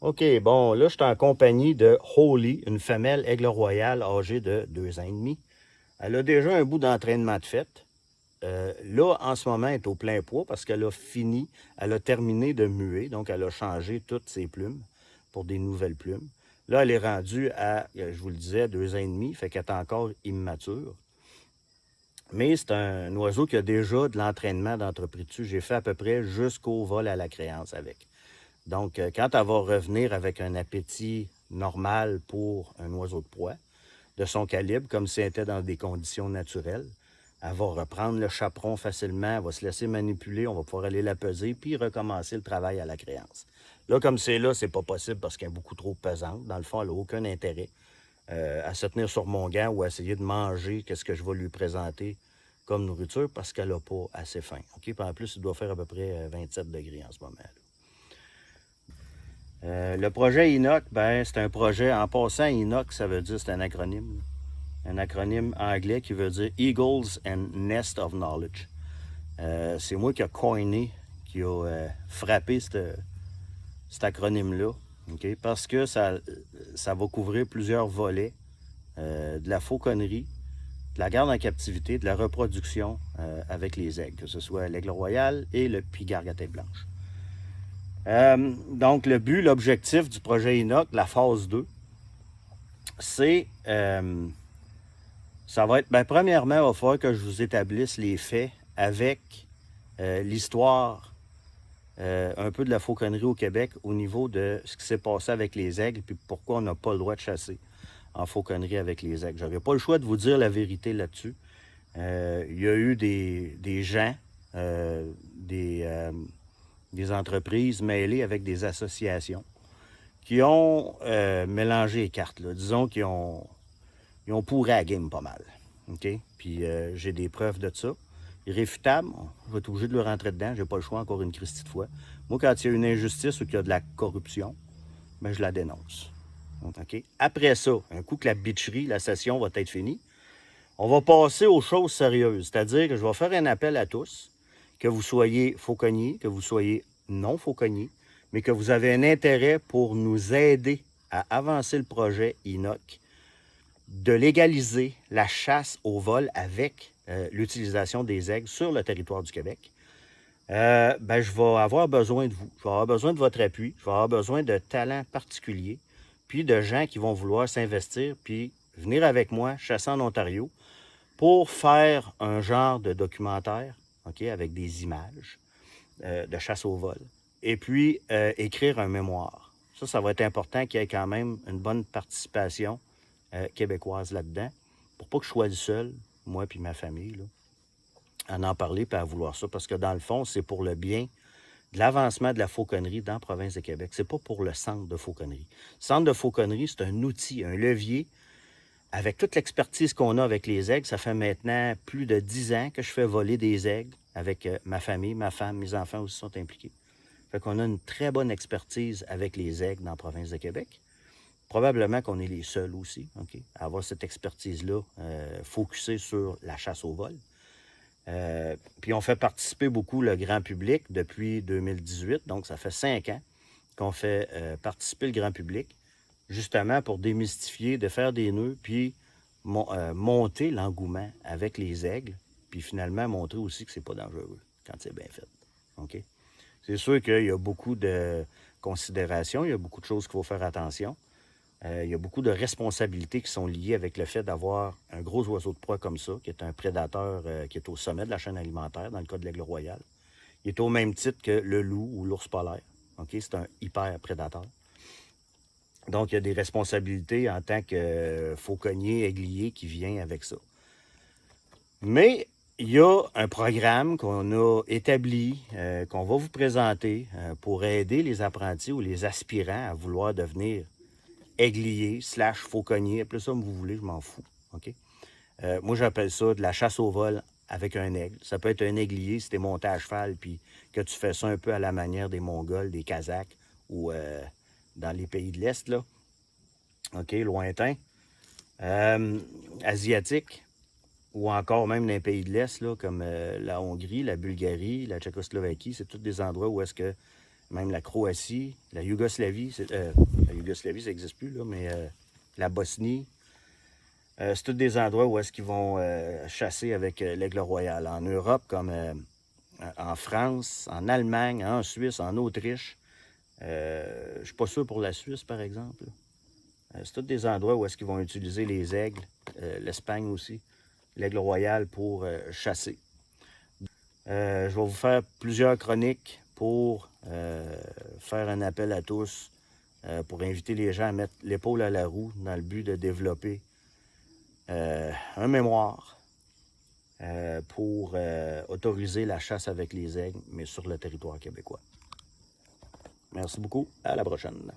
OK, bon, là, je suis en compagnie de Holly, une femelle aigle royal âgée de 2 ans et demi. Elle a déjà un bout d'entraînement de fait. Là, en ce moment, elle est au plein poids parce qu'elle a fini, elle a terminé de muer, donc elle a changé toutes ses plumes pour des nouvelles plumes. Là, elle est rendue à, je vous le disais, 2 ans et demi, fait qu'elle est encore immature. Mais c'est un oiseau qui a déjà de l'entraînement d'entreprise dessus. J'ai fait à peu près jusqu'au vol à la créance avec. Donc, quand elle va revenir avec un appétit normal pour un oiseau de proie, de son calibre, comme si elle était dans des conditions naturelles, elle va reprendre le chaperon facilement, elle va se laisser manipuler, on va pouvoir aller la peser, puis recommencer le travail à la créance. Là, c'est pas possible parce qu'elle est beaucoup trop pesante. Dans le fond, elle n'a aucun intérêt à se tenir sur mon gant ou à essayer de manger qu'est-ce que je vais lui présenter comme nourriture parce qu'elle n'a pas assez faim. OK? Puis en plus, il doit faire à peu près 27 degrés en ce moment. Le projet Enoch, ben, c'est un projet, en passant, Enoch, ça veut dire, c'est un acronyme. Un acronyme anglais qui veut dire Eagles and Nest of Knowledge. C'est moi qui a coiné, qui a frappé cet acronyme-là, okay? Parce que ça va couvrir plusieurs volets, de la fauconnerie, de la garde en captivité, de la reproduction avec les aigles, que ce soit l'aigle royal et le pigargue à tête blanche. Donc, l'objectif du projet Enoch, la phase 2, c'est, ça va être, ben, premièrement, il va falloir que je vous établisse les faits avec l'histoire un peu de la fauconnerie au Québec au niveau de ce qui s'est passé avec les aigles, puis pourquoi on n'a pas le droit de chasser en fauconnerie avec les aigles. J'aurais pas le choix de vous dire la vérité là-dessus. Il y a eu des gens, des entreprises mêlées avec des associations qui ont mélangé les cartes. Là. Disons qu'ils ont pourri à la game pas mal. OK? Puis j'ai des preuves de ça. Irréfutables, je vais être obligé de le rentrer dedans. J'ai pas le choix encore une christie de fois. Moi, quand il y a une injustice ou qu'il y a de la corruption, ben, je la dénonce. OK? Après ça, un coup que la bitcherie, la session va être finie, on va passer aux choses sérieuses. C'est-à-dire que je vais faire un appel à tous, que vous soyez fauconniers, que vous soyez non fauconniers, mais que vous avez un intérêt pour nous aider à avancer le projet Enoch, de légaliser la chasse au vol avec l'utilisation des aigles sur le territoire du Québec. Ben, je vais avoir besoin de vous. Je vais avoir besoin de votre appui. Je vais avoir besoin de talents particuliers, puis de gens qui vont vouloir s'investir, puis venir avec moi chasser en Ontario pour faire un genre de documentaire, OK, avec des images de chasse au vol. Et puis, écrire un mémoire. Ça va être important qu'il y ait quand même une bonne participation québécoise là-dedans, pour pas que je sois le seul, moi puis ma famille, là, à en parler et à vouloir ça. Parce que dans le fond, c'est pour le bien de l'avancement de la fauconnerie dans la province de Québec. C'est pas pour le centre de fauconnerie. Le centre de fauconnerie, c'est un outil, un levier. Avec toute l'expertise qu'on a avec les aigles, ça fait maintenant plus de 10 ans que je fais voler des aigles avec ma famille, ma femme, mes enfants aussi sont impliqués. Fait qu'on a une très bonne expertise avec les aigles dans la province de Québec. Probablement qu'on est les seuls aussi, OK, à avoir cette expertise-là focusée sur la chasse au vol. Puis on fait participer beaucoup le grand public depuis 2018, donc ça fait 5 ans qu'on fait participer le grand public, justement pour démystifier, de faire des nœuds, puis monter l'engouement avec les aigles, puis finalement montrer aussi que c'est pas dangereux quand c'est bien fait. OK? C'est sûr qu'il y a beaucoup de considérations, il y a beaucoup de choses qu'il faut faire attention. Il y a beaucoup de responsabilités qui sont liées avec le fait d'avoir un gros oiseau de proie comme ça, qui est un prédateur qui est au sommet de la chaîne alimentaire, dans le cas de l'aigle royal. Il est au même titre que le loup ou l'ours polaire. Okay? C'est un hyper prédateur. Donc, il y a des responsabilités en tant que fauconnier, aiglier qui vient avec ça. Mais il y a un programme qu'on a établi, qu'on va vous présenter pour aider les apprentis ou les aspirants à vouloir devenir aiglier / fauconnier, appelez ça comme vous voulez, je m'en fous. OK? Moi, j'appelle ça de la chasse au vol avec un aigle. Ça peut être un aiglier si tu es monté à cheval puis que tu fais ça un peu à la manière des Mongols, des Kazakhs ou dans les pays de l'Est, là. OK, lointain. Asiatique ou encore même dans les pays de l'Est, là, comme la Hongrie, la Bulgarie, la Tchécoslovaquie. C'est tous des endroits où est-ce que même la Croatie, la Yougoslavie, la Yougoslavie, ça n'existe plus, là, mais la Bosnie. C'est tous des endroits où est-ce qu'ils vont chasser avec l'aigle royal. En Europe, comme en France, en Allemagne, en Suisse, en Autriche. Je ne suis pas sûr pour la Suisse, par exemple. C'est tous des endroits où est-ce qu'ils vont utiliser les aigles. L'Espagne aussi, l'aigle royal pour chasser. Je vais vous faire plusieurs chroniques pour faire un appel à tous, pour inviter les gens à mettre l'épaule à la roue dans le but de développer un mémoire pour autoriser la chasse avec les aigles, mais sur le territoire québécois. Merci beaucoup. À la prochaine.